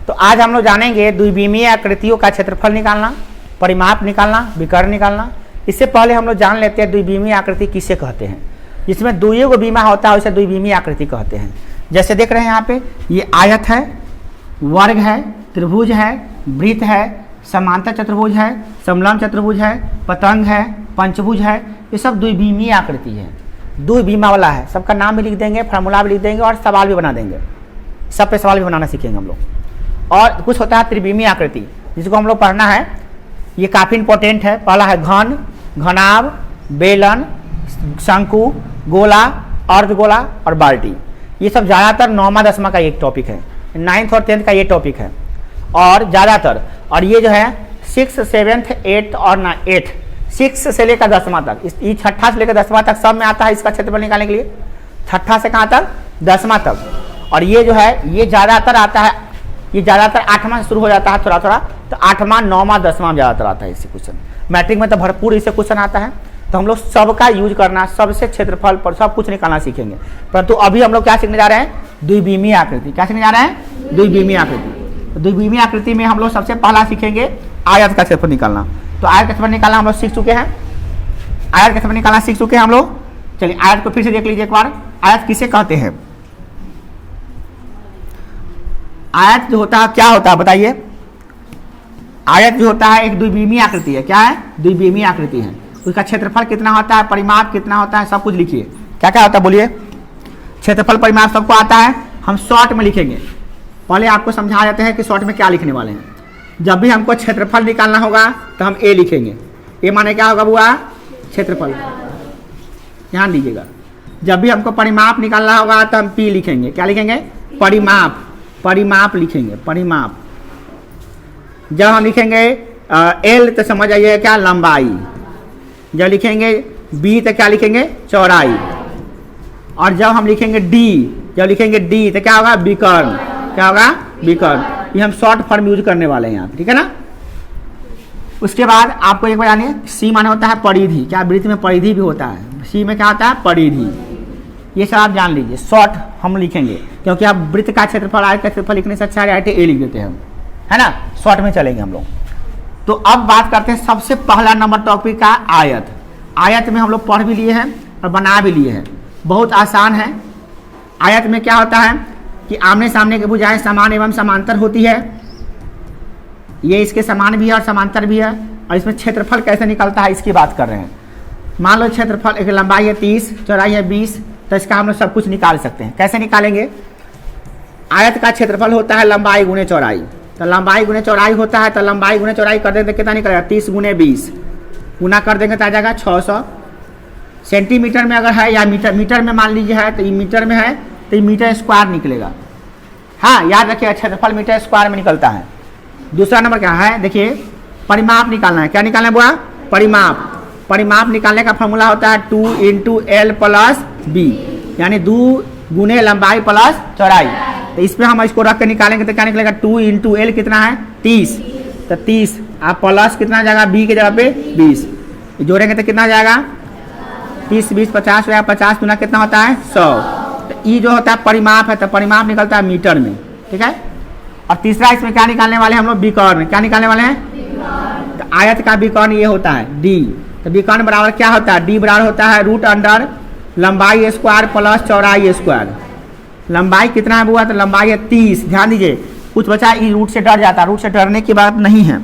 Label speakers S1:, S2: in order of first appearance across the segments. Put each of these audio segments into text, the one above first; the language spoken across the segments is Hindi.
S1: तो आज हम लोग जानेंगे द्विविमीय आकृतियों का क्षेत्रफल निकालना, परिमाप निकालना, विकर्ण निकालना। इससे पहले हम लोग जान लेते हैं द्विविमीय आकृति किसे कहते हैं। जिसमें दुइयों को बीमा होता है उसे द्विविमीय आकृति कहते हैं। जैसे देख रहे हैं यहाँ पे, ये आयत है, वर्ग है, त्रिभुज है, वृत्त है, समांतर चतुर्भुज है, समलंब चतुर्भुज है, पतंग है, पंचभुज है। ये सब द्विविमीय आकृति है, द्विविमा वाला है। सबका नाम भी लिख देंगे, फार्मूला भी लिख देंगे और सवाल भी बना देंगे। सब पे सवाल भी बनाना सीखेंगे हम लोग। और कुछ होता है त्रिविमीय आकृति, जिसको हम लोग पढ़ना है। ये काफ़ी इंपॉर्टेंट है। पहला है घन, घनाभ, बेलन, शंकु, गोला, अर्धगोला और बाल्टी। ये सब ज़्यादातर 9वां 10वां का एक टॉपिक है, 9th और 10th का ये टॉपिक है। और ज़्यादातर, और ये जो है 6th 7th 8th और 8th 6 से लेकर 10वां तक, ये छठा से लेकर 10वां तक सब में आता है इसका क्षेत्रफल निकालने के लिए। छठा से कहाँ तक? 10वां तक। और ये जो है ये ज़्यादातर आता है, ये ज़्यादातर 8वां से शुरू हो जाता है थोड़ा थोड़ा, तो 8वां 9वां 10वां में ज़्यादातर आता है इससे क्वेश्चन। मैट्रिक में तो भरपूर इससे क्वेश्चन आता है। तो हम लोग सबका यूज करना, सबसे क्षेत्रफल पर सब कुछ निकालना सीखेंगे। परंतु अभी हम लोग क्या सीखने जा रहे हैं? द्विविमीय आकृति। क्या सीखने जा रहे हैं? द्विविमीय आकृति। तो द्विविमीय आकृति में हम लोग सबसे पहला सीखेंगे आयत का क्षेत्रफल निकालना। तो आयत का क्षेत्रफल निकालना हम लोग सीख चुके हैं। आयत का क्षेत्रफल निकालना सीख चुके हैं हम लोग। चलिए आयत को फिर से देख लीजिए एक बार। आयत किसे कहते हैं? आयत जो होता है क्या होता है बताइए? आयत जो होता है एक द्विविमीय आकृति है। क्या है? द्विविमीय आकृति है। उसका क्षेत्रफल कितना होता है, परिमाप कितना होता है, सब कुछ लिखिए। क्या क्या होता है बोलिए? क्षेत्रफल परिमाप सबको आता है। हम शॉर्ट में लिखेंगे। पहले आपको समझा देते हैं कि शॉर्ट में क्या लिखने वाले हैं। जब भी हमको क्षेत्रफल निकालना होगा तो हम ए लिखेंगे। ए माने क्या होगा बुआ? क्षेत्रफल। ध्यान दीजिएगा। जब भी हमको परिमाप निकालना होगा तो हम पी लिखेंगे। क्या लिखेंगे? परिमाप। परिमाप लिखेंगे, परिमाप। जब हम लिखेंगे एल तो समझ आइए क्या? लंबाई। जब लिखेंगे बी तो क्या लिखेंगे? चौड़ाई। और जब हम लिखेंगे डी, जब लिखेंगे डी तो क्या होगा? विकर्ण। क्या होगा? विकर्ण। ये हम शॉर्ट फॉर्म यूज करने वाले हैं यहाँ, ठीक है ना। उसके बाद आपको एक बार जानिए, सी माने होता है परिधि। क्या वृत्त में परिधि भी होता है? सी में क्या होता है? परिधि। ये सब आप जान लीजिए। शॉर्ट हम लिखेंगे क्योंकि आप वृत्त का क्षेत्रफल, आयत का क्षेत्रफल लिखने से अच्छा ए लिख देते हैं हम, है ना। शॉर्ट में चलेंगे हम लोग। तो अब बात करते हैं सबसे पहला नंबर टॉपिक का आयत। आयत में हम लोग पढ़ भी लिए हैं और बना भी लिए हैं। बहुत आसान है। आयत में क्या होता है कि आमने सामने की भुजाएं समान एवं समांतर होती है। ये इसके समान भी है और समांतर भी है। और इसमें क्षेत्रफल कैसे निकलता है इसकी बात कर रहे हैं। मान लो क्षेत्रफल एक लंबाई है 30, चौड़ाई है 20, तो इसका हम लोग सब कुछ निकाल सकते हैं। कैसे निकालेंगे? आयत का क्षेत्रफल होता है लंबाई गुने चौड़ाई। तो लंबाई गुने चौड़ाई होता है, तो लंबाई गुने चौड़ाई कर देंगे तो कितना निकलेगा? 30 गुने 20 गुना कर देंगे तो आ जाएगा 600। सेंटीमीटर में अगर है या मीटर में मान लीजिए है, तो ये मीटर में है तो ये मीटर स्क्वायर निकलेगा। हाँ, याद रखिए क्षेत्रफल मीटर स्क्वायर में निकलता है। दूसरा नंबर क्या है? देखिए परिमाप निकालना है। क्या निकालना है बुआ? परिमाप। परिमाप निकालने का फॉर्मूला होता है 2 × L + B, यानी 2 गुने लंबाई प्लस चौड़ाई। तो इस पर हम इसको रख के निकालेंगे तो क्या निकलेगा? 2 × L कितना है? 30। तो 30 आप प्लस कितना जाएगा? B के जगह पे 20 जोड़ेंगे तो कितना जाएगा? 30 20 50 हो जाएगा। 50 गुना कितना होता है? 100। तो ये जो होता है परिमाप है, तो परिमाप निकलता है मीटर में, ठीक है। और तीसरा इसमें क्या निकालने वाले हैं हम लोग? विकर्ण। क्या निकालने वाले हैं? तो आयत का विकर्ण ये होता है डी। तो विकर्ण बराबर क्या होता है? डी बराबर होता है √अंडर लंबाई स्क्वायर प्लस चौड़ाई स्क्वायर। लंबाई कितना है बुआ? तो लंबाई है 30। ध्यान दीजिए, कुछ बच्चा इस रूट से डर जाता है। रूट से डरने की बात नहीं है।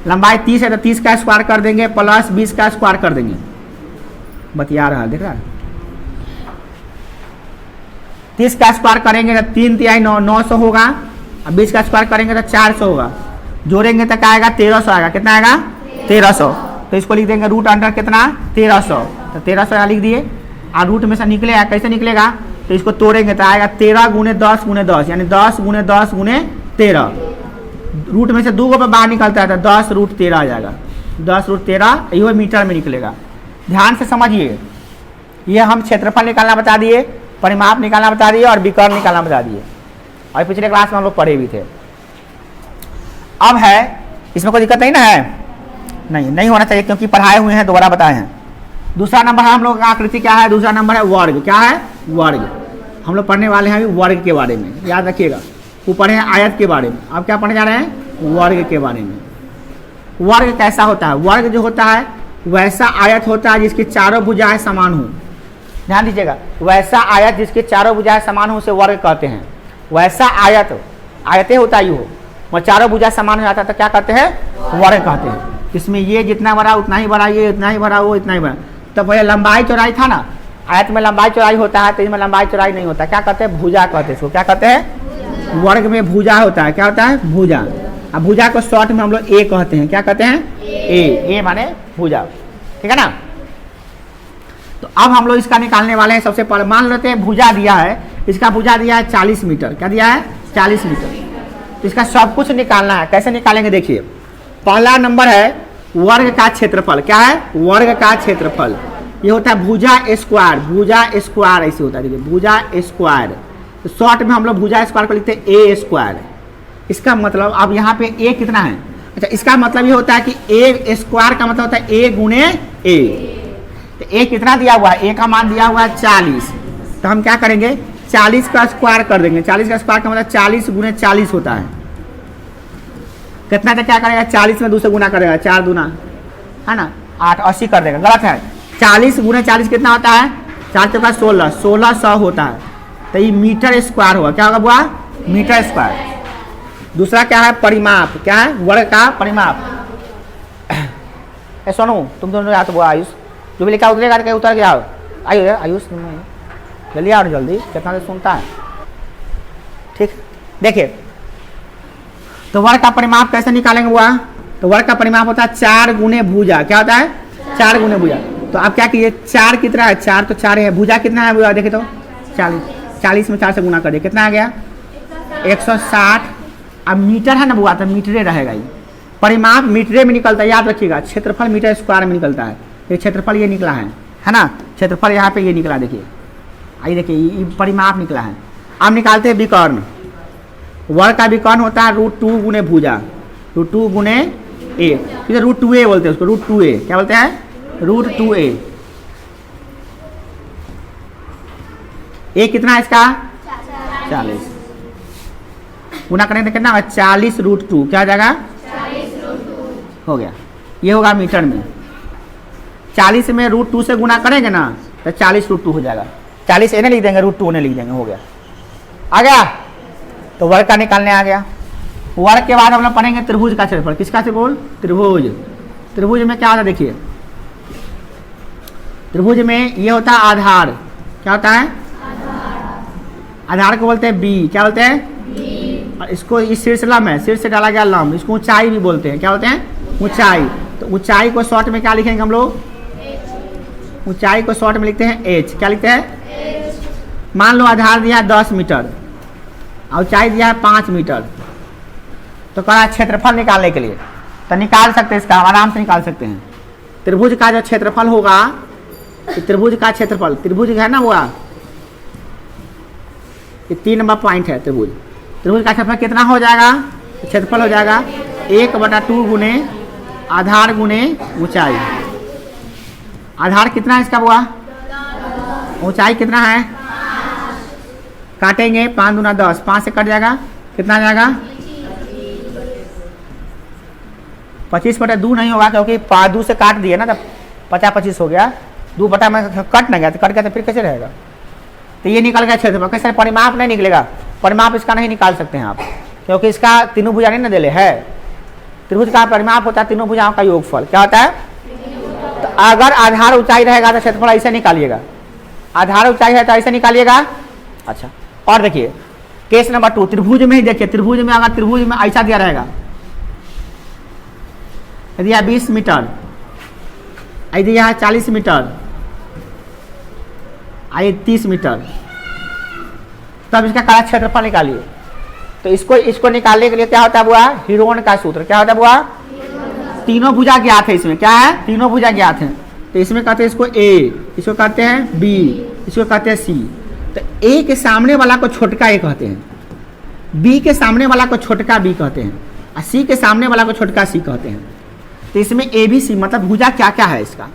S1: लंबाई 30 है तो 30 का स्क्वायर कर देंगे प्लस 20 का स्क्वायर कर देंगे। बतिया रहा, देख रहा है। 30 का स्क्वायर करेंगे तो 3 × 3 = 900 होगा। और 20 का स्क्वायर करेंगे तो 400 होगा। जोड़ेंगे तो क्या आएगा? 1300 आएगा। कितना आएगा? 1300। तो इसको लिख देंगे √अंडर कितना? 1300। तो 1300 लिख दिए। और रूट में से निकलेगा, कैसे निकलेगा? तो इसको तोड़ेंगे तो आएगा 13 × 10 × 10, यानी 10 × 10 × 13। रूट में से 2 को बाहर निकलता है तो 10 √13 आ जाएगा। 10 √13 ये मीटर में निकलेगा। ध्यान से समझिए। ये हम क्षेत्रफल निकालना बता दिए, परिमाप निकालना बता दिए और विकर्ण निकालना बता दिए। और पिछले क्लास में हम लोग पढ़े भी थे। अब है, इसमें कोई दिक्कत नहीं ना है? नहीं होना चाहिए क्योंकि पढ़ाए हुए हैं, दोबारा बताए हैं। दूसरा नंबर है हम लोग का आकृति क्या है? दूसरा नंबर है वर्ग। क्या है? वर्ग। हम लोग पढ़ने वाले हैं अभी वर्ग के बारे में, याद रखिएगा। वो पढ़े हैं आयत के बारे में, अब क्या पढ़ने जा रहे हैं वर्ग के बारे में। वर्ग कैसा होता है? वर्ग जो होता है वैसा आयत होता है जिसकी चारों भुजाएं समान हो। ध्यान दीजिएगा, वैसा आयत जिसके चारों भुजाएं समान हो उसे वर्ग कहते हैं। वैसा आयत, आयतें होता ही हो और चारों भुजा समान हो जाता है तो क्या कहते हैं? वर्ग कहते हैं। इसमें ये जितना बड़ा उतना ही बड़ा, ये इतना ही बड़ा, वो इतना ही बड़ा। तो भैया लंबाई चौड़ाई था ना, आयत में लंबाई चौड़ाई होता है तो इसमें लंबाई चौड़ाई नहीं होता, क्या कहते हैं? भुजा कहते हैं इसको। क्या कहते हैं? वर्ग में भुजा होता है। क्या होता है? भुजा। अब भुजा को शॉर्ट में हम लोग ए कहते हैं। क्या कहते हैं? ए माने भुजा, ठीक है ना। तो अब हम लोग इसका निकालने वाले हैं। सबसे पहले मान लेते हैं भुजा दिया है, इसका भुजा दिया है 40 मीटर। क्या दिया है? 40 मीटर। तो इसका सब कुछ निकालना है। कैसे निकालेंगे? देखिए, पहला नंबर है वर्ग का क्षेत्रफल। क्या है? वर्ग का क्षेत्रफल। ये होता है भुजा स्क्वायर। भुजा स्क्वायर ऐसे होता है, देखिए भुजा स्क्वायर। तो शॉर्ट में हम लोग भुजा स्क्वायर को लिखते हैं ए स्क्वायर। इसका मतलब अब यहाँ पे ए कितना है? अच्छा, इसका मतलब ये होता है कि ए स्क्वायर का मतलब होता है ए गुने ए। तो ए कितना दिया हुआ है? ए का मान दिया हुआ है 40। तो हम क्या करेंगे? 40 का स्क्वायर कर देंगे। 40 का स्क्वायर का मतलब 40 गुने 40 होता है। कितना तक क्या करेगा? 40 में 2 से गुना करेगा, 4 दूना है ना 8, 80 कर देगा। गलत है। 40 गुने 40 कितना होता है? 4 चौका 16, 1600 होता है। तो ये मीटर स्क्वायर होगा। क्या होगा बुआ? Metre square. दूसरा क्या है? परिमाप। क्या है? वर्ग का परिमाप। ए सोनू, तुम दोनों या तो बुआ आयुष जो भी लिखा उतरेगा, उतर गया आयुष जल्दी आओ जल्दी, कितना से सुनता है। ठीक, देखिए तो वर्ग का परिमाप कैसे निकालेंगे बुआ? तो वर्ग का परिमाप होता है 4 गुने भुजा। क्या होता है? 4 गुने भुजा। तो आप क्या कीजिए, 4 कितना है? 4 तो 4 है। भुजा कितना है बुआ? देखिए तो 40। 40 में 4 से गुना कर दिए, कितना आ गया? 160। अब मीटर है ना बुआ, तो मीटरे रहेगा। ये परिमाप मीटरे में निकलता है, याद रखिएगा। क्षेत्रफल मीटर स्क्वायर में निकलता है। ये क्षेत्रफल ये निकला है ना, क्षेत्रफल यहाँ पे ये निकला। देखिए आइए, देखिए ये परिमाप निकला है। अब निकालते हैं विकर्ण। वर्ग का विकर्ण होता है √2 गुने भुजा। √2 गुने ए, ठीक है, √2a बोलते हैं उसको। √2a क्या बोलते हैं? √2a। ए कितना है इसका? 40। गुना करेंगे तो कितना होगा? 40 √2। क्या हो जाएगा? 40 √2 हो गया। ये होगा मीटर में। 40 में √2 से गुना करेंगे ना तो 40 √2 हो जाएगा। 40 इन्हें लिख देंगे, √2 उन्हें लिख देंगे, हो गया। आ गया? तो वर्ग का निकालने आ गया। वर्ग के बाद हम लोग पढ़ेंगे त्रिभुज का क्षेत्रफल। किसका क्षेत्रफल? त्रिभुज। त्रिभुज में क्या होता है? देखिए त्रिभुज में ये होता है आधार। क्या होता है? आधार को बोलते हैं बी। क्या बोलते हैं? और इसको इस शीर्ष लंब है, शीर्ष से डाला गया लंब, इसको ऊंचाई भी बोलते हैं। क्या बोलते हैं? ऊंचाई। तो ऊंचाई को शॉर्ट में क्या लिखेंगे हम लोग? ऊंचाई को शॉर्ट में लिखते हैं एच। क्या लिखते हैं? मान लो आधार दिया है 10 मीटर और ऊंचाई दिया है 5 मीटर। तो कहा क्षेत्रफल निकालने के लिए तो निकाल सकते हैं, इसका आराम से निकाल सकते हैं। त्रिभुज का जो क्षेत्रफल होगा, त्रिभुज का क्षेत्रफल, त्रिभुज है ना हुआ, ये 3 नंबर पॉइंट है त्रिभुज। त्रिभुज का क्षेत्रफल कितना हो जाएगा? क्षेत्रफल हो जाएगा 1/2 गुने आधार गुने ऊंचाई। आधार कितना है इसका बुआ? ऊंचाई कितना है? काटेंगे 5 दूना 10, 5 से कट जाएगा, कितना आ जाएगा? 25/2 नहीं होगा क्योंकि 2 से काट दिए ना, तब 50-25 हो गया। 2 बटा में कट ना गया, तो कट गया तो फिर कैसे रहेगा? तो ये निकल गया क्षेत्रफल। कैसे? परिमाप नहीं निकलेगा, परिमाप इसका नहीं निकाल सकते हैं आप, क्योंकि इसका तीनों भुजा नहीं ना दिले है। त्रिभुज का परिमाप होता है तीनों भुजाओं का योगफल। क्या होता है? तो अगर आधार ऊंचाई रहेगा तो क्षेत्रफल ऐसे निकालिएगा, आधार ऊंचाई है तो ऐसे निकालिएगा। अच्छा, और देखिए केस नंबर 2 त्रिभुज में ही देखिए, त्रिभुज में अगर त्रिभुज में ऐसा दिया रहेगा, यदि यह 20 मीटर, यदि यह 40 मीटर, आइए 30 मीटर, तब इसका काला क्षेत्रफल निकालिए। तो इसको निकालने के लिए क्या होता है बुआ? हीरोन का सूत्र। क्या होता है बुआ? तीनों भुजा ज्ञात है इसमें। क्या है? तीनों भुजा ज्ञात है। तो इसमें कहते हैं इसको ए, इसको कहते हैं बी, इसको कहते हैं सी। तो ए के सामने वाला को छोटका ए कहते हैं, बी के सामने वाला को छोटका बी कहते हैं, और सी के सामने वाला को छोटका सी कहते हैं। तो इसमें ए बी सी मतलब भुजा क्या क्या है इसका?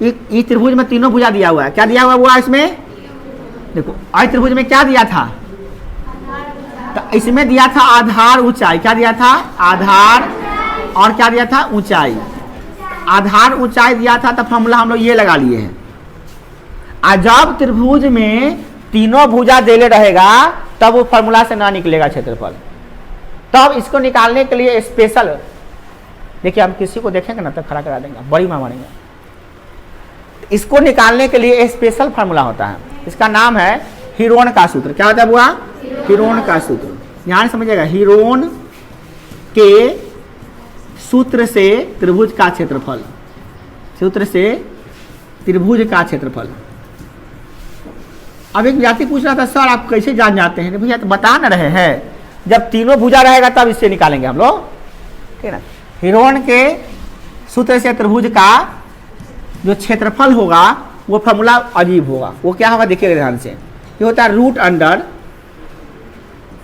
S1: ये त्रिभुज में तीनों भुजा दिया हुआ है। क्या दिया हुआ इसमें? देखो आई त्रिभुज में क्या दिया था? तो इसमें दिया था आधार ऊंचाई, क्या दिया था? आधार, और क्या दिया था? ऊंचाई। आधार ऊंचाई दिया था तो फॉर्मूला हम लोग ये लगा लिए हैं। और जब त्रिभुज में तीनों भुजा देले रहेगा तब वो फॉर्मूला से ना निकलेगा क्षेत्रफल। तब इसको निकालने के लिए स्पेशल, देखिए हम किसी को देखेंगे ना तो खड़ा करा देंगे, बड़ी माँ मारेंगे। इसको निकालने के लिए स्पेशल फार्मूला होता है, इसका नाम है हीरोन का सूत्र। क्या होता है बुआ? हीरोन का सूत्र। ध्यान समझिएगा, हीरोन के सूत्र से त्रिभुज का क्षेत्रफल, सूत्र से त्रिभुज का क्षेत्रफल। अब एक विद्यार्थी पूछ रहा था सर आप कैसे जान जाते हैं? भैया तो बता न रहे हैं, जब तीनों भुजा रहेगा तब इससे निकालेंगे हम लोग, ठीक है ना। हीरोन के सूत्र से त्रिभुज का जो क्षेत्रफल होगा वो फॉर्मूला अजीब होगा। वो क्या होगा देखिएगा ध्यान से। ये होता है root under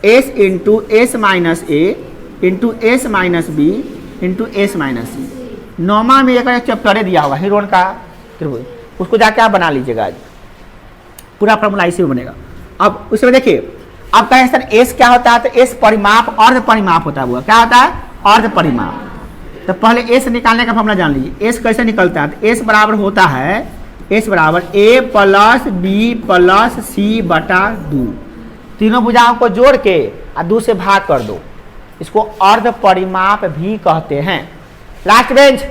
S1: S into S minus A into S minus B into S minus C. नौमा में एक चैप्टर दिया होगा हीरोन का त्रिभुज, उसको जाके आप बना लीजिएगा, आज पूरा फॉर्मूला इसी में बनेगा। अब उसमें देखिए, अब कहें सर एस क्या होता है? तो एस परिमाप, अर्ध परिमाप होता है। वो क्या होता है? अर्ध परिमाप। तो पहले एस निकालने का फॉर्मूला जान लीजिए। एस कैसे निकलता है? तो एस बराबर होता है, एस बराबर ए प्लस बी प्लस सी बटा 2। तीनों भुजाओं को जोड़ के और 2 से भाग कर दो, इसको अर्ध परिमाप भी कहते हैं। लास्ट बेंच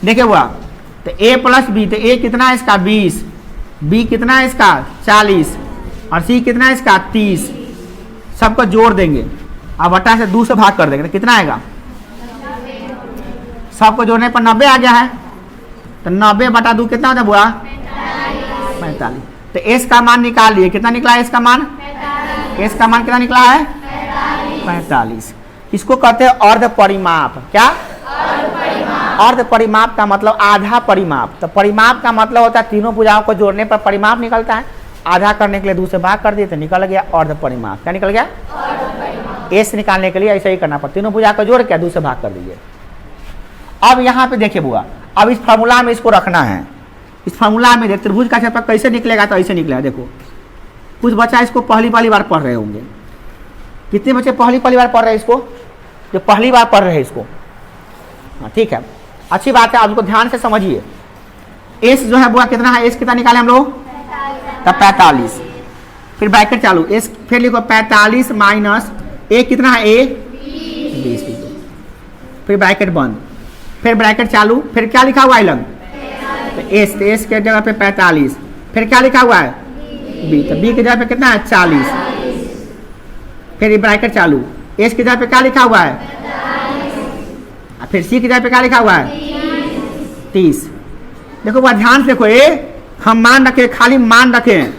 S1: देखिए हुआ, तो ए प्लस बी, तो ए कितना है इसका? 20, बी कितना है इसका? 40, और सी कितना है इसका? 30। सबको जोड़ देंगे, अब बटा से 2 से भाग कर देंगे तो कितना आएगा? सबको जोड़ने पर 90 आ गया है। तो 90 बटा 2 कितना होता है बुआ? 45। तो एस का मान निकाल लिए, कितना निकला है एस का मान? एस का मान कितना निकला है? 45। इसको कहते हैं अर्ध परिमाप। क्या? अर्ध परिमाप का मतलब आधा परिमाप। तो परिमाप का मतलब होता है तीनों भुजाओं को जोड़ने पर परिमाप निकलता है, आधा करने के लिए 2 से भाग कर दिए तो निकल गया अर्ध परिमाप। क्या निकल गया? एस निकालने के लिए ऐसा ही करना पड़ता, तीनों भुजा को जोड़ के 2 से भाग कर दीजिए। अब यहाँ पे देखिए बुआ, अब इस फार्मूला में इसको रखना है। इस फार्मूला में त्रिभुज का क्षेत्रफल कैसे निकलेगा? तो ऐसे निकलेगा। देखो कुछ बच्चा इसको पहली बार पढ़ रहे होंगे। कितने बच्चे पहली बार पढ़ रहे हैं इसको? जो पहली बार पढ़ रहे हैं इसको, हाँ ठीक है, अच्छी बात है। आप इसको ध्यान से समझिए। एस जो है बुआ कितना है? एस कितना निकाले हम लोग? तब 45। फिर ब्रैकेट चालू, एस फिर लिखो 45 माइनस ए कितना है? ए 20। फिर ब्रैकेट बंद, फिर ब्रैकेट चालू, फिर क्या लिखा हुआ है लंग? तो एस के जगह पे 45, फिर क्या लिखा हुआ है? बी, तो बी की जगह पे कितना है? 40। फिर ब्रैकेट चालू, एस की जगह पे क्या लिखा हुआ है? फिर सी की जगह पे क्या लिखा हुआ है? 30। देखो वह ध्यान से देखो, ए हम मान रखे, खाली मान रखे हैं।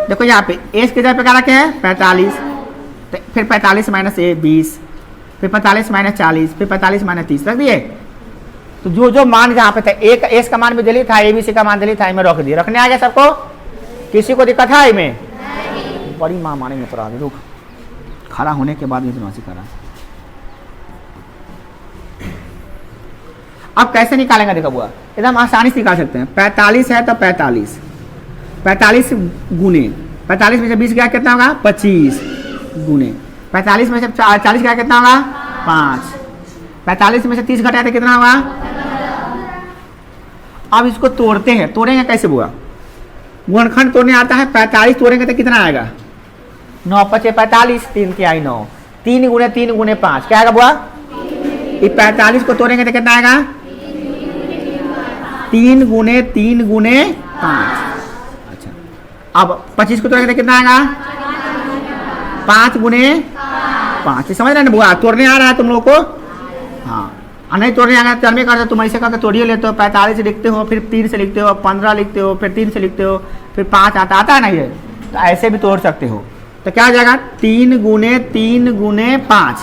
S1: देखो यहाँ पे एस की जगह पे क्या रखे हैं? 45। तो फिर 45 माइनस ए 20, फिर 45 माइनस 40, फिर 45 माइनस 30 रख दिए। तो जो जो मान जहाँ पे था, एक एस का मान भी दिली था, ए बी सी का मान दिली था, इनमें रख दिए। रखने आ गया सबको? किसी को दिक्कत है इनमें? बड़ी माँ मानेंगे तो रुक, खड़ा होने के बाद बदमाशी करा। अब कैसे निकालेंगे? देखो बुआ, एकदम आसानी से निकाल सकते हैं। 45 है तो 45 गुने 45 में से 20 गया कितना होगा? 25 गुने 45 में से 40 गया कितना होगा? 5। 45 में से 30 घटाया तो कितना होगा? अब इसको तोड़ते हैं। तोड़ेंगे कैसे बुआ? गुणनखंड तोड़ने आता है। 45 तोड़ेंगे तो कितना आएगा? 9 5 45, 3 की आई 9, 3 गुने 5 क्या आएगा बुआ? 45 को तोड़ेंगे तो कितना आएगा? 3 गुने 5। अच्छा, अब 25 को तोड़ेंगे तो कितना आएगा? 5 गुने 5। समझ रहे ना बुआ? तोड़ने आ रहा है तुम लोग को? हाँ, नहीं तोड़ने आ रहा है तब करते, तुम ऐसे करके तोड़िए लेते हो। 45 से लिखते हो, फिर 3 से लिखते हो, 15 लिखते हो, फिर 3 से लिखते हो, फिर 5 आता है ना ये, तो ऐसे भी तोड़ सकते हो। तो क्या आ जाएगा? 3 गुने 5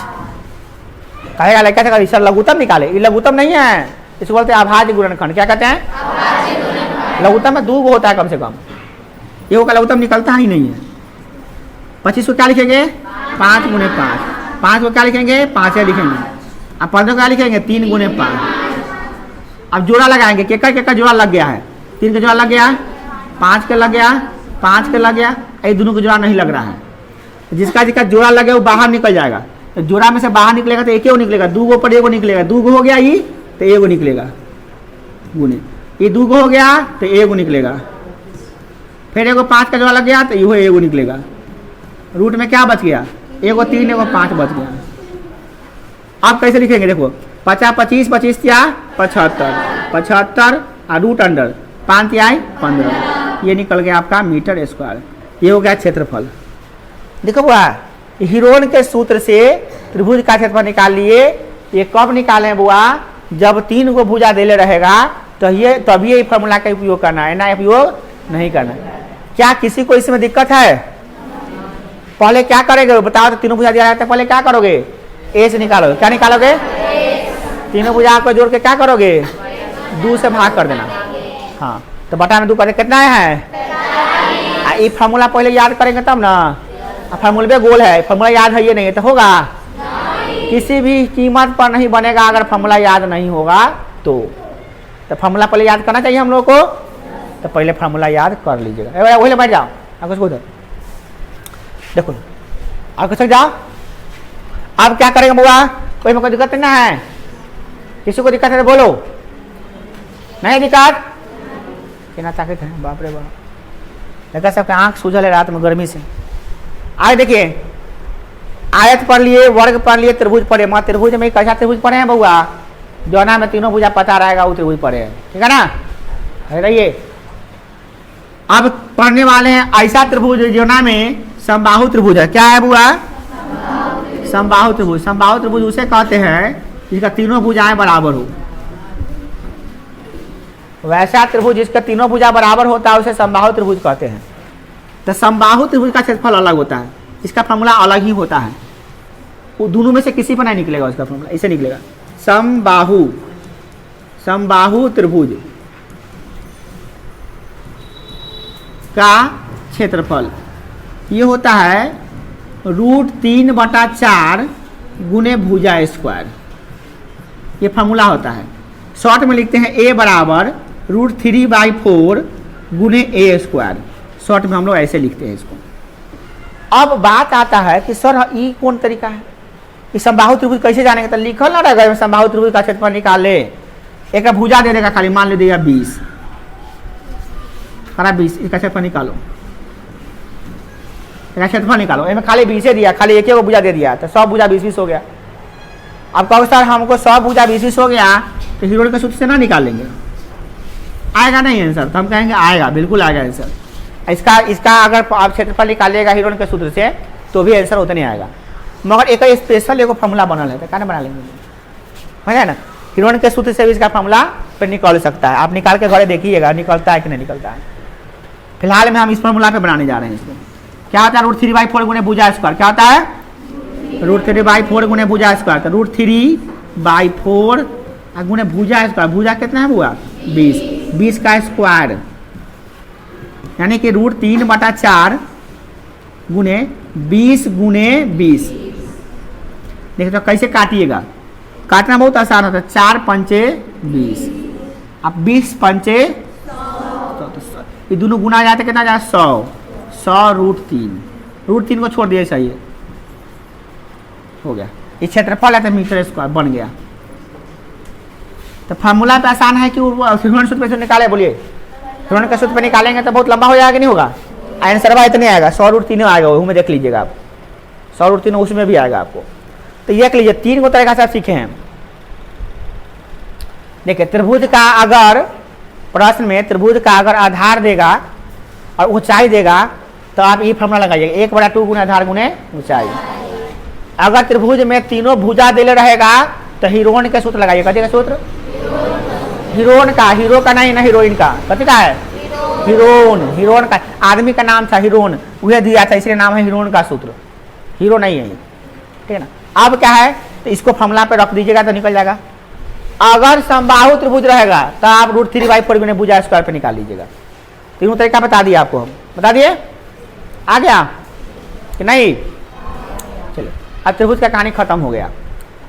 S1: कहेगा लड़का से सर लघुत्तम निकाले। ये लघुत्तम नहीं है, इसको बोलते हैं अभाज्य गुणनखंड। क्या कहते हैं? लघुत्तम में 2 होता है कम से कम, ये का लघुत्तम निकलता ही नहीं है। 25 को क्या लिखेंगे? 5 गुने 5। 5 को क्या लिखेंगे? 5 लिखेंगे। अब 15 को क्या लिखेंगे? 3 गुने 5। अब जोड़ा लगाएंगे, केकर जोड़ा लग गया है? 3 का जोड़ा लग गया, 5 का लग गया, 5 का लग गया, ये दोनों को जोड़ा नहीं लग रहा है। जिसका जिसका जोड़ा लगे वो बाहर निकल जाएगा। तो जोड़ा में से बाहर निकलेगा तो एक ही निकलेगा, 2 गो पर एगो निकलेगा, 2 गो हो गया ये तो एगो निकलेगा गुने, ये 2 गो हो गया तो एगो निकलेगा, फिर एगो 5 का जोड़ा लग गया तो यो एगो निकलेगा। रूट में क्या बच गया, एगो 3 एगो 5 बच गया। अब कैसे लिखेंगे देखो, 50 25 25 क्या 75 75 और रूट अंडर 5 क्या 15, ये निकल गया आपका मीटर स्क्वायर। ये हो गया क्षेत्रफल। देखो बुआ, हिरोन के सूत्र से त्रिभुज का क्षेत्रफल निकाल लिए। ये कब निकालें बुआ, जब 3 को भुजा देले रहेगा तो ये तभी ये फॉर्मूला का उपयोग करना है, ना उपयोग नहीं करना है। क्या किसी को इसमें दिक्कत है? पहले क्या करेंगे बताओ, तो तीनों भुजा दिया जाता है, पहले क्या करोगे, ए से निकालोगे। क्या निकालोगे, तीनों भुजा को जोड़ के क्या करोगे, 2 से भाग कर देना। हाँ, तो बटा में 2 करके कितना है, ये फार्मूला पहले याद करेंगे तब ना। फार्मूले गोल है, फार्मूला याद है ये नहीं तो होगा, किसी भी कीमत पर नहीं बनेगा अगर फार्मूला याद नहीं होगा तो फार्मूला पहले याद करना चाहिए हम लोग को। तो पहले फार्मूला याद कर लीजिएगा। वही बैठ जाओ, आपको उसको देखो, आपको सक जाओ। अब क्या करेंगे बुआ, कोई में कोई दिक्कत नहीं है, किसी को दिक्कत है तो बोलो, नहीं दिक्कत, कितना ताकत है, बाप रे बाप, लगा सबके आंख सूझल है रात में गर्मी से। आगे देखिए, आयत पढ़ लिए, वर्ग पढ़ लिए, त्रिभुज पढ़े। मत त्रिभुज में कैसा त्रिभुज पढ़े हैं बउआ, जौना में तीनों भुजा पता रहेगा वो त्रिभुज पढ़े हैं, ठीक है ना। रहिए, अब पढ़ने वाले हैं ऐसा त्रिभुज जौना में समबाहु त्रिभुज है। क्या है बुआ, समबाहु त्रिभुज। समबाहु त्रिभुज उसे कहते हैं जिसका तीनों भुजाएं बराबर हो। वैसा त्रिभुज जिसका तीनों भुजा बराबर होता है उसे समबाहु त्रिभुज कहते हैं। तो समबाहु त्रिभुज का क्षेत्रफल अलग होता है, इसका फॉर्मूला अलग ही होता है। वो दोनों में से किसी पर नहीं निकलेगा, उसका फॉर्मूला इसे निकलेगा, समबाहु, समबाहु त्रिभुज का क्षेत्रफल ये होता है √3/4 गुने भुजा स्क्वायर। ये फॉर्मूला होता है। शॉर्ट में लिखते हैं a बराबर √3/4 गुने a स्क्वायर। शॉर्ट में हम लोग ऐसे लिखते हैं इसको। अब बात आता है कि सर ये कौन तरीका है, कि समबाहु त्रिभुज कैसे जानेंगे, तो लिखल ना रहेगा समबाहु त्रिभुज का क्षेत्रफल निकाले, एक भुजा दे देगा खाली, मान ले देगा 20, करा 20, इसका क्षेत्रफल निकालो, इसका क्षेत्रफल निकालो। इसमें खाली 20 दिया, खाली एक ही भुजा दे दिया तो 100 भुजा 20 हो गया। अब कहो सर हमको 100 भुजा 20 हो गया तो हिरोन के सूत्र से ना निकालेंगे, आएगा नहीं आंसर, तो हम कहेंगे आएगा, बिल्कुल आएगा आंसर। इसका अगर आप क्षेत्रफल निकालिएगा हिरोन के सूत्र से तो भी आंसर उतना नहीं आएगा, मगर एक स्पेशल एगो फॉर्मूला बनल है, तो क्या बना लेंगे, है ना। हिरोन के सूत्र से भी इसका फॉर्मूला फिर निकाल सकता है, आप निकाल के घरे देखिएगा निकलता है कि नहीं निकलता है। फिलहाल में हम इस फॉर्मूला पे बनाने जा रहे हैं। इसको क्या होता है, √3/4 गुने भुजा स्क्वायर। क्या होता है, √3/4 गुने भुजा स्क्वायर। तो √3/4 गुने भुजा स्क्वायर, भुजा कितना है बुआ 20, 20 का स्क्वायर यानी कि √3/4 गुने 20 गुने 20। देखिए तो कैसे काटिएगा, काटना बहुत आसान होता है। 4 पंचे 20, अब 20 पंचे ये दोनों गुना जाते कितना जाए 100, 100 √3 को छोड़ दिया चाहिए, हो गया। ये क्षेत्रफल है तो मीटर स्क्वायर बन गया। तो फार्मूला पे आसान है कि हिरोन सूत्र पे निकाले, बोलिए हिरोन के सूत्र पे निकालेंगे तो बहुत लंबा हो जाएगा, नहीं होगा, आंसर भाई इतने आएगा, 100 √3 आएगा, वो में देख लीजिएगा आप, 100 √3 उसमें भी आएगा आपको। तो ये लीजिए 3 को तरीका से आप सीखे हैं। देखिए त्रिभुज का अगर प्रश्न में त्रिभुज का अगर आधार देगा और ऊंचाई देगा तो आप ये फॉर्मूला लगाइएगा, 1/2 गुने आधार गुने ऊंचाई। अगर त्रिभुज में तीनों भुजा देले रहेगा तो हिरोन के सूत्र लगाइएगा। कथी का सूत्र, हिरोन का, हीरो का नहीं ना हीरोइन का, कथी का है हिरोन, हिरोन का आदमी का नाम था हिरोन, वह दिया था इसलिए नाम है हिरोन का सूत्र, हीरो नहीं है, ठीक है ना। अब क्या है, तो इसको फॉर्मूला पे रख दीजिएगा तो निकल जाएगा। अगर समबाहु त्रिभुज रहेगा तो आप √3/4 गुने भुजा स्क्वायर पे निकाल लीजिएगा। तीनों तरीका बता दिया आपको, हम बता दिए, आ गया कि नहीं। चलिए अब त्रिभुज का कहानी खत्म हो गया।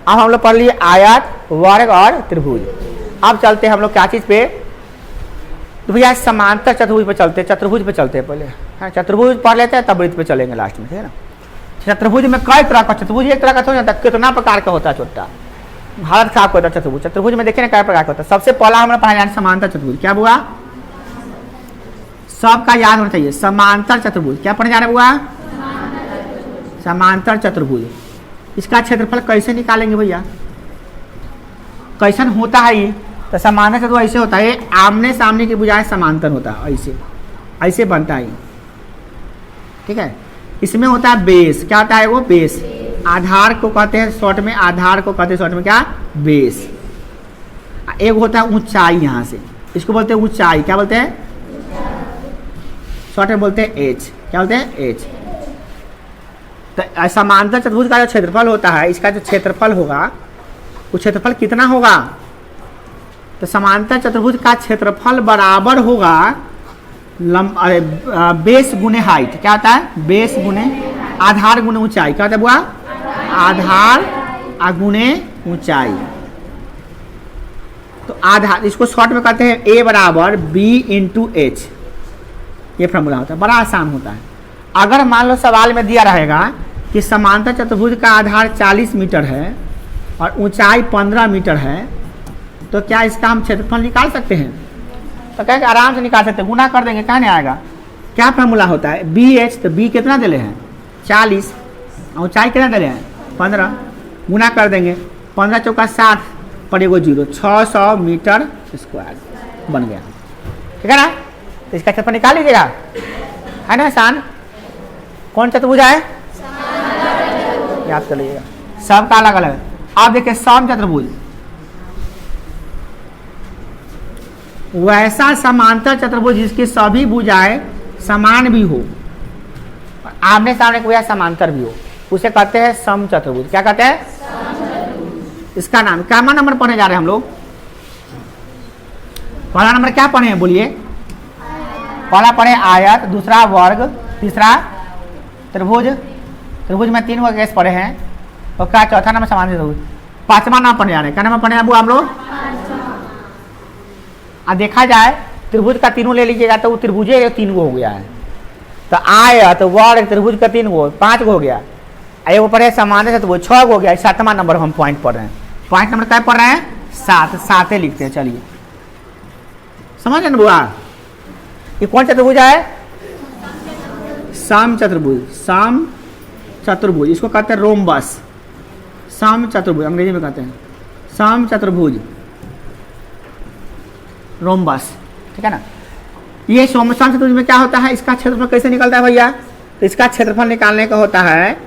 S1: अब हम लोग पढ़ लिए आयत, वर्ग और त्रिभुज। अब चलते हैं हम लोग क्या चीज पे, तो भैया समांतर चतुर्भुज पे चलते, चतुर्भुज पे चलते हैं पहले। हाँ, चतुर्भुज पढ़ लेते हैं तब वृत्त पे चलेंगे लास्ट में, ठीक है ना। चतुर्भुज में कई तरह का, चतुर्भुज एक तरह का थोड़ा होता है, कितना प्रकार का होता है छोटा, हालत खराब होता है चतुर्भुज। चतुर्भुज में देखिए ना कई प्रकार का होता है। सबसे पहला हमारा पढ़ा जाए समांतर चतुर्भुज, क्या हुआ सबका याद होना चाहिए, समांतर चतुर्भुज। क्या पढ़ने जा रहे हुआ समांतर चतुर्भुज। इसका क्षेत्रफल कैसे निकालेंगे भैया, कैसन होता है ये, तो समांतर चतुर्भुज ऐसे होता है, आमने सामने की भुजाएं समांतर होता है, ऐसे ऐसे बनता है, ठीक है। इसमें होता है बेस, क्या होता है वो बेस, आधार को कहते हैं शॉर्ट में, आधार को कहते हैं शॉर्ट में क्या बेस। एक होता है ऊंचाई, यहाँ से इसको बोलते हैं ऊंचाई, क्या बोलते हैं शॉर्ट में बोलते हैं एच, क्या बोलते हैं एच। तो समांतर चतुर्भुज का जो क्षेत्रफल होता है, इसका जो क्षेत्रफल होगा वो क्षेत्रफल कितना होगा, तो समांतर चतुर्भुज का क्षेत्रफल बराबर होगा बेस गुने हाइट, क्या होता है बेस गुने आधार गुने ऊंचाई, क्या होता है बुआ आधार गुने ऊंचाई। तो आधार इसको शॉर्ट में कहते हैं ए बराबर बी इंटू एच, ये फॉर्मूला होता है, बड़ा आसान होता है। अगर मान लो सवाल में दिया रहेगा कि समांतर चतुर्भुज का आधार 40 मीटर है और ऊंचाई 15 मीटर है, तो क्या इसका हम क्षेत्रफल निकाल सकते हैं, तो कहेंगे आराम से निकाल सकते हैं, गुना कर देंगे, क्या नहीं आएगा। क्या फॉर्मूला होता है बी एच, तो बी कितना दिले हैं 40, ऊंचाई कितना दिले हैं 15, गुना कर देंगे, 15 चौका 60 पर एगो 0, 600 मीटर स्क्वायर बन गया, ठीक है ना। तो इसका क्षेत्रफल निकाल लीजिएगा, है ना आसान। कौन चतुर्भुज है याद कर लीजिएगा, सबका अलग अलग है। आप देखिए सम चतुर्भुज, वैसा समांतर चतुर्भुज जिसकी सभी भुजाएं समान भी हो, आमने सामने की समांतर भी हो, उसे कहते हैं सम चतुर्भुज। क्या कहते हैं इसका नाम। क्या नंबर पढ़ने जा रहे हैं हम लोग, पहला नंबर क्या पढ़े हैं बोलिए, पहला पढ़े आयत, दूसरा वर्ग, तीसरा त्रिभुज, त्रिभुज में 3 केस पढ़े हैं, और क्या चौथा नंबर समांतर चतुर्भुज, पांचवा नाम पढ़ने जा रहे हैं। क्या नाम पढ़े हैं हम लोग, देखा जाए त्रिभुज का तीनों ले लीजिएगा तो वो त्रिभुज 3 गो हो गया है, तो आयत वर्ग त्रिभुज का 3 गो 5 गो हो गया, एक पढ़े समांतर चतुर्भुज 6 गो हो गया। 7वां नंबर हम पॉइंट पढ़ रहे हैं, पॉइंट नंबर क्या पढ़ रहे हैं 7, 7 लिखते हैं। चलिए समझ रहे ना बुआ, ये कौन चतुर्भुज है सम चतुर्भुज, सम चतुर्भुज, इसको कहते हैं रोम्बस, सम चतुर्भुज अंग्रेजी में कहते हैं सम चतुर्भुज रोम्बस, ठीक है ना। ये सम चतुर्भुज में क्या होता है, इसका क्षेत्रफल कैसे निकलता है भैया, तो इसका क्षेत्रफल निकालने का होता है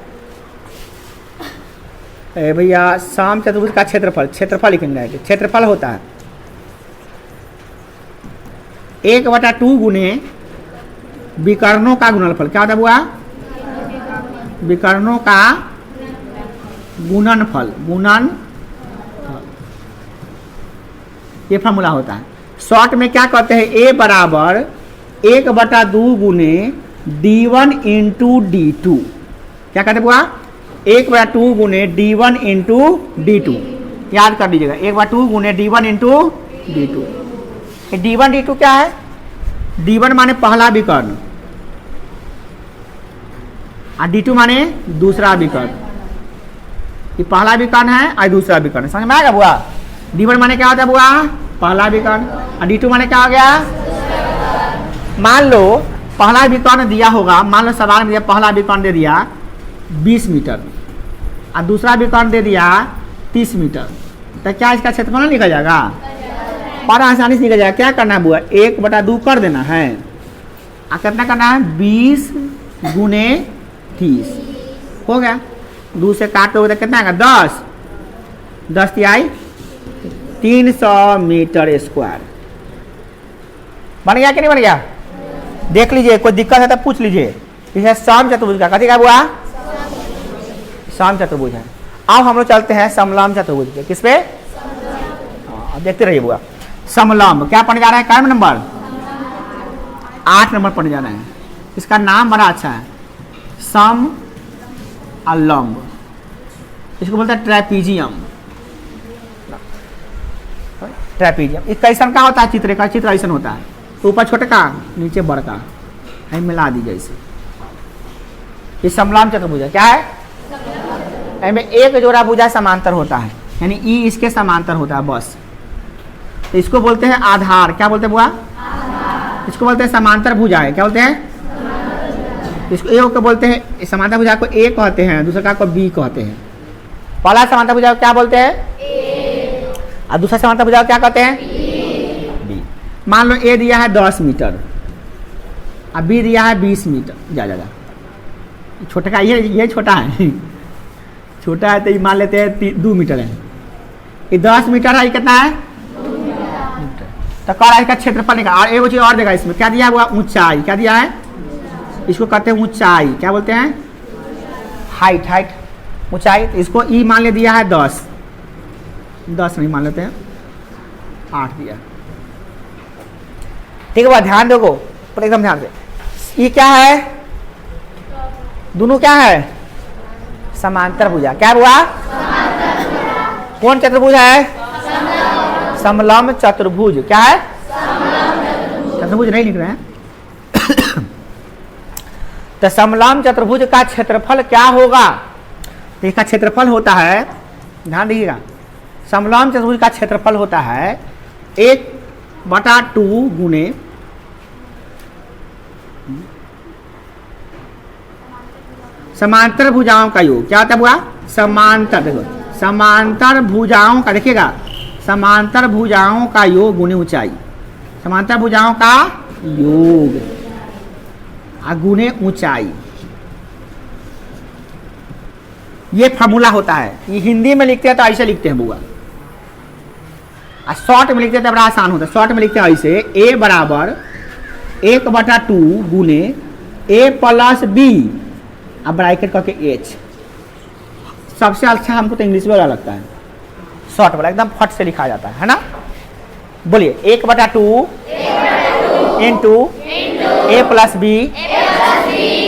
S1: भैया सम चतुर्भुज का क्षेत्रफल, क्षेत्रफल लिखेंगे, क्षेत्रफल होता है 1/2 गुने विकर्णों का गुणनफल। क्या होता है बुआ विकर्णों का गुणनफल, गुणन ये फॉर्मूला होता है। शॉर्ट में क्या कहते हैं ए बराबर 1/2 गुने d1 इंटू d2, क्या कहते हैं बुआ 1/2 गुने d1 इंटू d2, याद कर लीजिएगा 1/2 गुने d1 into d2। d1 d2 क्या है, d1 माने पहला विकर्ण और d2 माने दूसरा विकर्ण, ये पहला विकर्ण है और दूसरा विकर्ण, समझ में आएगा बुआ। d1 माने क्या होता है बुआ पहला विकर्ण, और d2 माने क्या हो गया, मान लो पहला विकर्ण दिया होगा, मान लो सवाल में दिया पहला विकर्ण दे दिया 20 मीटर और दूसरा विकर्ण दे दिया 30 मीटर, तो क्या इसका क्षेत्रफल निकल जाएगा, बड़ा आसानी से निकल जाएगा। क्या करना है बुआ 1/2 कर देना है, और कितना करना है 20 गुने 30 हो गया, 2 से काटोगे तो कितना आएगा 10, 10 तिहाई 300 मीटर स्क्वायर। बन गया कि नहीं बन गया, देख लीजिए, कोई दिक्कत है तो पूछ लीजिए। इसे सम चतुर्भुज का कथी का बुआ सम चतुर्भुज है। अब हम लोग चलते हैं समलंब चतुर्भुज पे, किस पे अब देखते रहिए बुआ। समलंब क्या पढ़ने जा रहा है, क्या नंबर 8 नंबर पढ़ने जा रहे हैं। इसका नाम बड़ा अच्छा है सम अलंब, इसको बोलते हैं ट्रेपीजियम, ट्रेपीजियम। इस कैसन का होता है, चित्र का चित्र ऐसा होता है, ऊपर छोटे का नीचे बड़ का, मिला दीजिए इसे। ये समलंब चतुर्भुज है, क्या है? इनमें एक जोड़ा भुजा समांतर होता है, यानी ई इसके समांतर होता है बस। तो इसको बोलते हैं आधार। क्या बोलते हैं बुआ? इसको बोलते हैं समांतर भुजा है। क्या बोलते हैं? इसको ए को बोलते हैं, समांतर भुजा को ए कहते हैं, दूसरा को बी कहते हैं। पहला समांतर भुजा को क्या बोलते हैं? ए। और दूसरा समांतर भुजा को क्या कहते हैं? बी। मान लो ए दिया है 10 मीटर और बी दिया है 20 मीटर। जा छोटा का ये छोटा है छोटा है तो ये मान लेते हैं 2 मीटर है। ये 10 मीटर है, ये कितना है? 2 मीटर। तो कह रहा है इसका क्षेत्रफल निकाल। और एक चीज और देगा इसमें, क्या दिया हुआ? ऊंचाई। क्या दिया है? इसको कहते हैं ऊंचाई। क्या बोलते हैं? हाइट ऊंचाई। तो इसको ई मान ले दिया है 10 नहीं मान लेते हैं, 8 दिया। ठीक है, ध्यान दोगे पर एकदम ध्यान से। ये क्या है? दोनों क्या है? समांतर भुजा। क्या हुआ? कौन चतुर्भुज है? समलंब चतुर्भुज। क्या है? चतुर्भुज नहीं लिख रहे हैं तो समलंब चतुर्भुज का क्षेत्रफल क्या होगा? तो इसका क्षेत्रफल होता है, ध्यान दीजिएगा, समलंब चतुर्भुज का क्षेत्रफल होता है 1/2 गुने समांतर भुजाओं का योग। क्या होता है बुआ? समांतर, देखो समांतर भुजाओं का, देखिएगा समांतर भुजाओं का योग गुने ऊंचाई। समांतर भुजाओं का योग गुने ऊंचाई, ये फॉर्मूला होता है। ये हिंदी में लिखते हैं तो ऐसे लिखते हैं बुआ, और शॉर्ट में लिखते हैं तो बड़ा आसान होता है। शॉर्ट में लिखते हैं ऐसे, a बराबर 1/2 गुने a प्लस b अब ब्रैकेट करके h। सबसे अच्छा हमको तो इंग्लिश वाला लगता है, शॉर्ट वाला एकदम फट से लिखा जाता है ना। बोलिए 1/2 into a plus b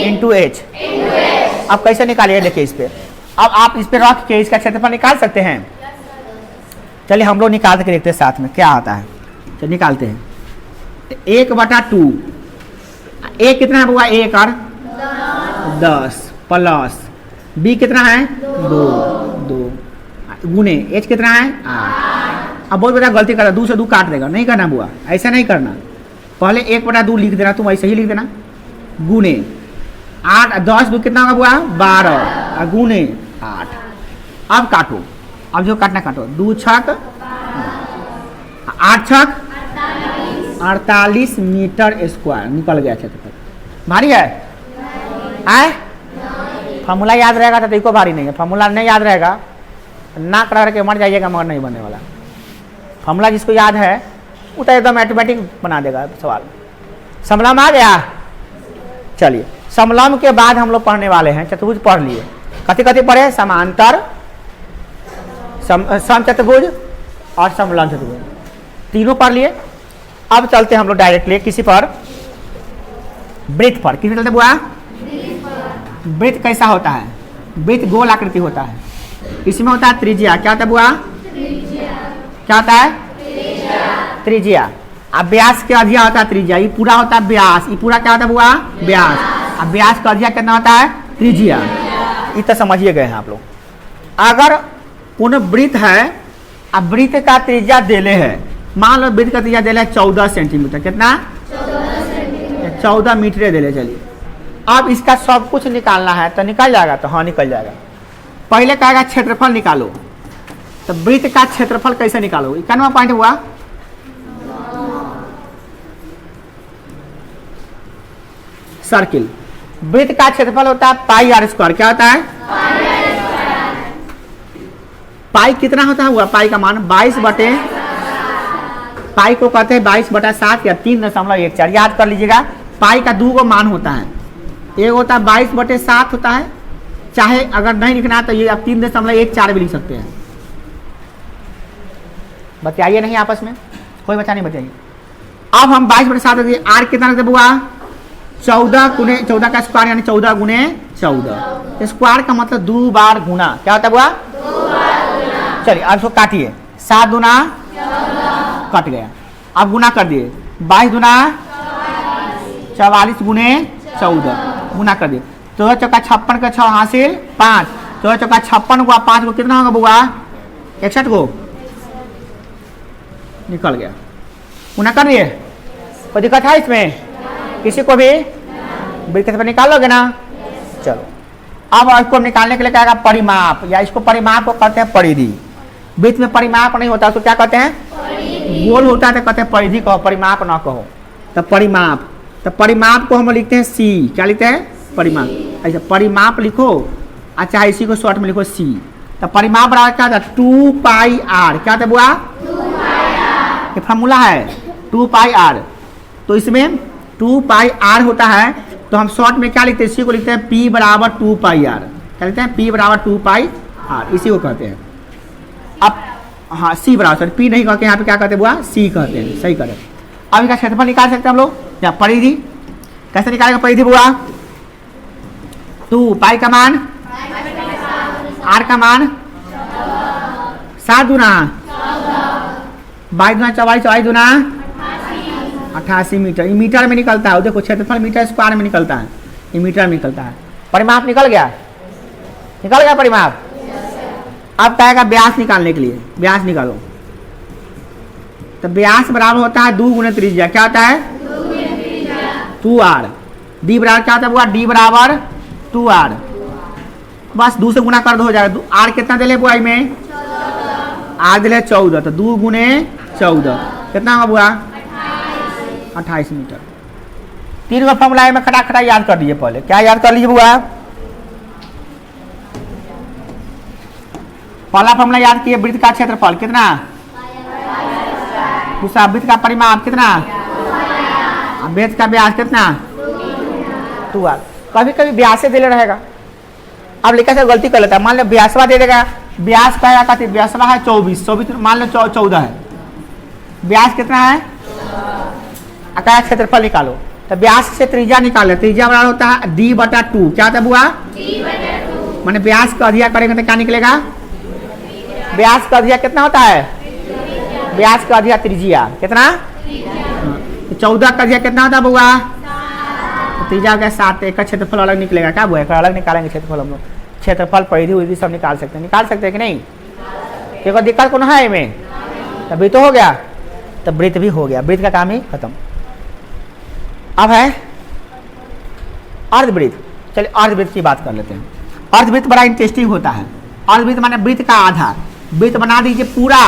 S1: into h। अब कैसे निकालिए? देखिए इस पे, अब आप इस पे रख के इसका क्षेत्रफल निकाल सकते हैं। चलिए हम लोग निकाल के देखते हैं साथ में क्या आता है। चलिए निकालते हैं। 1/2 a कितना है बुआ? 1 और 10 प्लस b कितना है? 2 गुने h कितना है? 8। अब बहुत बड़ा गलती कर रहा, 2 से 2 काट देगा, नहीं करना बुआ, ऐसा नहीं करना। पहले 1/2 लिख देना, तुम ऐसे ही लिख देना, गुने 8 10 2 कितना होगा बुआ? 12 गुने 8। अब काटो, अब जो काटना काटो। 2 छक 8 छक 48 मीटर स्क्वायर निकल गया क्षेत्रफल। भारी है? आए फॉर्मूला याद रहेगा तो देखो भारी नहीं है। फॉर्मूला नहीं याद रहेगा ना कर के मर जाइएगा, मगर नहीं बनने वाला। फॉर्मूला जिसको याद है वो तो एकदम ऑटोमेटिक बना देगा सवाल। समलंब आ गया। चलिए समलंब के बाद हम लोग पढ़ने वाले हैं चतुर्भुज। पढ़ लिए, कथी पढ़े? समांतर, समचतुर्भुज और समलंब चतुर्भुज, तीनों पढ़ लिए। अब चलते हैं हम लोग डायरेक्टली किसी पर, वृत्त पर। किस चलते बुआ? वृत्त कैसा होता है? वृत्त गोल आकृति होता है, इसमें होता है त्रिज्या। क्या होता है बुआ? क्या होता है? त्रिज्या। अब व्यास के अधिया होता है त्रिज्या। ये पूरा होता है व्यास, ये पूरा क्या होता है बुआ? व्यास। अब व्यास का अधिया कितना होता है? त्रिज्या। इतना समझिए गए हैं आप लोग। अगर कोई वृत्त है, अब वृत्त का त्रिज्या देले है, मान लो वृत्त का त्रिज्या देले है 14 सेंटीमीटर। कितना? 14 मीटर देले। चलिए अब इसका सब कुछ निकालना है तो निकल जाएगा? तो हाँ निकल जाएगा। पहले कहेगा क्षेत्रफल निकालो, तो वृत्त का क्षेत्रफल कैसे निकालो? 91 पॉइंट हुआ। सर्किल, वृत्त का क्षेत्रफल होता है पाई आर स्क्वायर। क्या होता है? पाई कितना होता है हुआ? पाई का मान 22 बटे, पाई को कहते हैं 22/7 या 3.14। याद कर लीजिएगा, पाई का 2 मान होता है। एक होता है 22/7 होता है, चाहे अगर नहीं लिखना तो ये आप 3.14 भी लिख सकते हैं। बताइए नहीं आपस में, कोई बच्चा नहीं बताइए। अब हम 22/7 दिए, आर कितना रखते बुआ? 14 गुने 14 का स्क्वायर यानी 14 गुने 14। स्क्वायर का मतलब 2 बार गुना। क्या होता है बुआ? 2 बार गुना। चलिए अब इसको काटिए। 7 दूना 14 कट गया। अब गुना कर दिए, 22 दूना 44 गुने 14 गुना कर दिए। 14 चौका 56 का 6 हासिल 5, 14 चौका 56 हुआ 5 को कितना होगा बुआ 61 को निकल गया। गुना कर दिए, कोई दिक्कत है इसमें किसी को भी? वृत्त पर निकालोगे ना। चलो अब इसको निकालने के लिए क्या है परिमाप, या इसको परिमाप को कहते हैं परिधि। वृत्त में परिमाप नहीं होता, उसको क्या कहते हैं? गोल होता है तो कहते हैं परिधि कहो, परिमाप ना कहो। तो परिमाप, तो परिमाप को हम लिखते हैं सी। क्या लिखते हैं? परिमाप। ऐसा परिमाप लिखो, अच्छा इसी को शॉर्ट में लिखो सी। तो परिमाप बराबर क्या था 2 पाई आर। क्या था बुआ? ये फार्मूला है 2 पाई आर। तो इसमें 2 पाई आर होता है, तो हम शॉर्ट में क्या लिखते हैं? इसी को लिखते हैं P बराबर 2 पाई आर। क्या लिखते हैं? P बराबर 2 पाई आर, इसी को कहते हैं। अब हाँ C बराबर, P नहीं कहते यहाँ पे क्या कहते हैं बुआ? C कहते हैं, सही करें। अब इसका क्षेत्रफल निकाल सकते हैं हम लोग, या परिधि कैसे निकालेंगे परिधि बुआ? 2 पाई का मान, आर का मान 7 गुना 22 गुना 44, 44 गुना 88 मीटर। ये मीटर में निकलता है, देखो क्षेत्रफल मीटर स्क्वायर में निकलता है, ये मीटर में निकलता है। परिमाप निकल गया, निकल गया परिमाप। अब क्या है व्यास निकालने के लिए, व्यास निकालो। तो व्यास बराबर होता है 2 गुना त्रिज्या। क्या होता है? 2 आर। डी बराबर क्या होता है बुआ? डी बराबर 2 आर। बस 2 से गुना कर दो हो जाएगा। आर कितना दिले बुआ में? आर दिले 14, तो 2 गुने 14 कितना होगा बुआ? 28 मीटर। 3 का फॉर्मूला में खटा याद कर दीजिए पहले। क्या याद कर लीजिए बुआ? पहला फॉर्मूला याद किए, वृत्त का क्षेत्रफल कितना, दूसरा वृत्त का परिमाप कितना, वृत्त का व्यास कितना 2 आर। कभी कभी व्यास से दिले रहेगा, अब लिखा से गलती कर लेता है। मान लो व्यासवा दे देगा, व्यास का कहते व्यासवा है 24 मान लो 14 है, व्यास कितना है अका क्षेत्रफल निकालो। तो व्यास से त्रिज्या निकाले, त्रिज्या बराबर होता है d बटा 2। क्या होता है बुआ? माने व्यास का अधिया करेंगे तो क्या निकलेगा? व्यास का अधिया कितना होता है? व्यास का अधिया त्रिज्या कितना? 14 का अधिया कितना होता है बुआ? त्रिज्या का 7, एक का क्षेत्रफल अलग निकलेगा। क्या बुआ? अलग निकालेंगे क्षेत्रफल हम लोग। क्षेत्रफल परिधि उधि सब निकाल सकते हैं कि नहीं? कोई दिक्कत कौन है इनमें? तो वृत्त हो गया, तो वृत्त भी हो गया, वृत्त का काम ही खत्म। अब है अर्धवृत्त। चलिए अर्धवृत्त की बात कर लेते हैं। अर्धवृत्त बड़ा इंटरेस्टिंग होता है। अर्धवृत्त माने वृत्त का आधा। वृत्त बना दीजिए पूरा,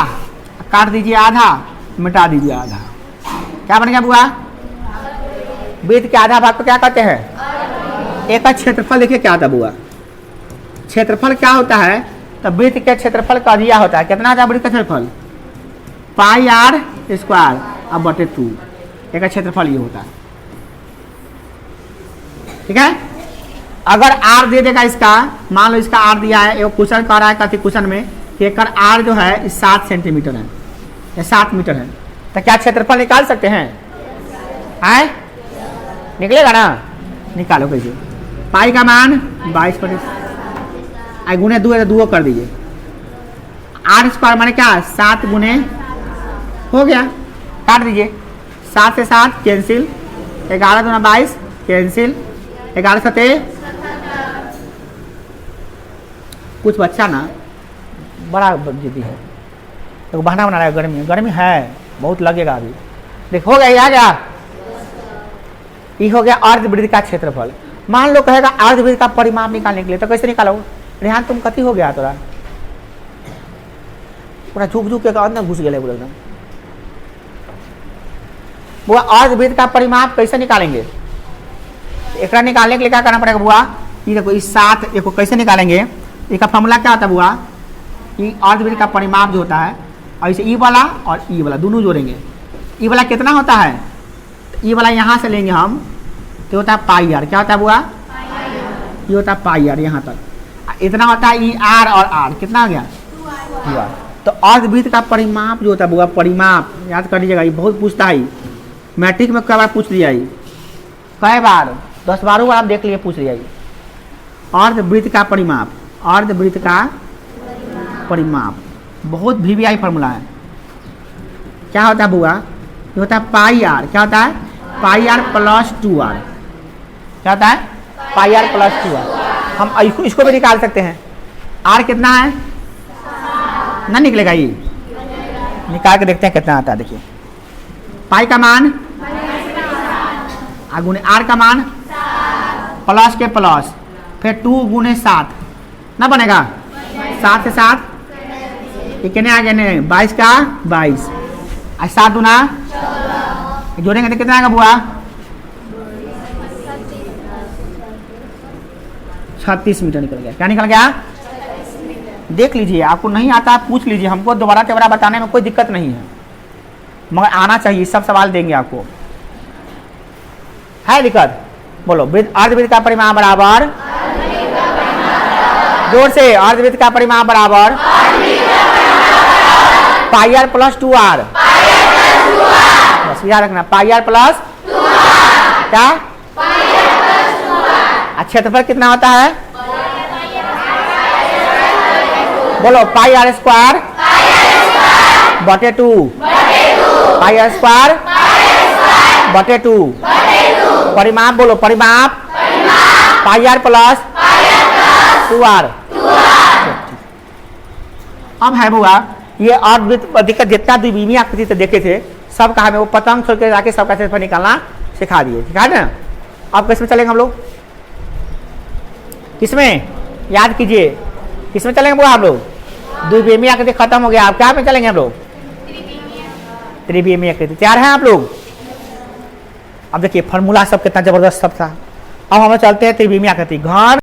S1: काट दीजिए आधा, मिटा दीजिए आधा। क्या बन गया बुआ? वृत्त के आधा भाग को क्या कहते हैं? एक का क्षेत्रफल देखिए क्या होता बुआ? क्षेत्रफल क्या होता है? तो वृत्त के क्षेत्रफल का अधिया होता है। कितना होता है वृत्त का क्षेत्रफल? पाई आर स्क्वायर अब बटे 2। एक का क्षेत्रफल ये होता है, ठीक है। अगर आर दे देगा इसका, मान लो इसका आर दिया है, एक क्वेश्चन कर रहा है कथी क्वेश्चन में कि एक आर जो है 7 सेंटीमीटर है या 7 मीटर है, तो क्या क्षेत्रफल निकाल सकते हैं? आए निकलेगा ना? निकालो कैसे? पाई का मान 22 गुने 2 है तो 2 कर दीजिए। आर स्क्वायर माने क्या? 7 गुने हो गया, काट दीजिए। 7 से 7 कैंसिल, 11 दूना 22 कैंसिल, 11 सते कुछ बच्चा ना बड़ा जिद्दी है, तो बहाना बना रहा है। गर्मी है बहुत, लगेगा अभी। देख हो गया, ये आ गया, ये हो गया अर्धवृत्त का क्षेत्रफल। मान लो कहेगा अर्धवृत्त का परिमाप निकालने के लिए, तो कैसे निकालो? रेहान तुम कथी हो गया तोरा? पूरा झुक के अंदर घुस गए पूरा एकदम। बुआ अर्धवृत्त का परिमाप कैसे निकालेंगे? एक निकालने के लिए क्या करना पड़ेगा बुआ? ये देखो इस 7 को कैसे निकालेंगे? इसका फॉर्मूला क्या होता है बुआ? ये अर्धवृत्त का परिमाप जो होता है, और इसे ई वाला और ई वाला दोनों जोड़ेंगे। ई वाला कितना होता है? ई वाला यहाँ से लेंगे हम, तो होता है पाई आर। क्या होता है बुआ? ये होता है पाई आर यहाँ तक। इतना होता है ई आर और आर कितना हो गया? 2 आर। तो अर्धवृत्त का परिमाप जो होता है बुआ, परिमाप याद कर लीजिएगा, ये बहुत पूछता है। मैट्रिक में कई बार पूछ लिया, कई बार 10-12 बार आप देख लिए पूछ लिया। अर्धवृत्त का परिमाप, अर्धवृत्त का परिमाप बहुत वीवीआई फॉर्मूला है। क्या होता है बुआ? ये होता है पाई आर। क्या होता है? पाई आर प्लस 2 आर। क्या होता है पाई आर प्लस 2 आर। हम इसको भी निकाल सकते हैं। आर कितना है ना निकलेगा ये, निकाल के देखते हैं कितना आता है। देखिए पाई का मान गुने आर का मान प्लस के प्लस फिर 2 गुने 7 ना बनेगा 7 से 7 कितने आ गए 22 का 22 और 7 दूना जोड़ेंगे तो कितना आएगा बुआ 36 मीटर निकल गया। क्या निकल गया देख लीजिए, आपको नहीं आता है पूछ लीजिए, हमको दोबारा तेबारा बताने में कोई दिक्कत नहीं है, मगर आना चाहिए। सब सवाल देंगे आपको, है दिक्कत? बोलो अर्धवृत्त का परिमाण बराबर, जोर से, अर्धवृत्त का परिमाण बराबर पाई आर प्लस 2 आर। बस याद रखना पाई आर प्लस क्या, क्षेत्रफल कितना होता है बोलो पाई आर स्क्वायर बटे 2, पाई आर स्क्वायर बटे 2। परिमाप बोलो परिमाप पाई आर प्लस 2 आर। अब है बुआ ये अर्धवृत्त दिक्कत जितना द्विमीमीय आकृति से देखे थे सब का हमें वो पतंग छोड़ के जाके सबका क्षेत्रफल निकालना सिखा दिए, ठीक है ना। अब किसमें चलेंगे हम लोग, किसमें याद कीजिए, किसमें चलेंगे बुआ हम लोग? द्विमीमीय आकृति खत्म हो गया, अब क्या में चलेंगे हम लोग? त्रिविमीय आकृति। तैयार हैं आप लोग? अब देखिए फॉर्मूला सब कितना जबरदस्त सब था। अब हम चलते हैं त्रिविमीय आकृति। घन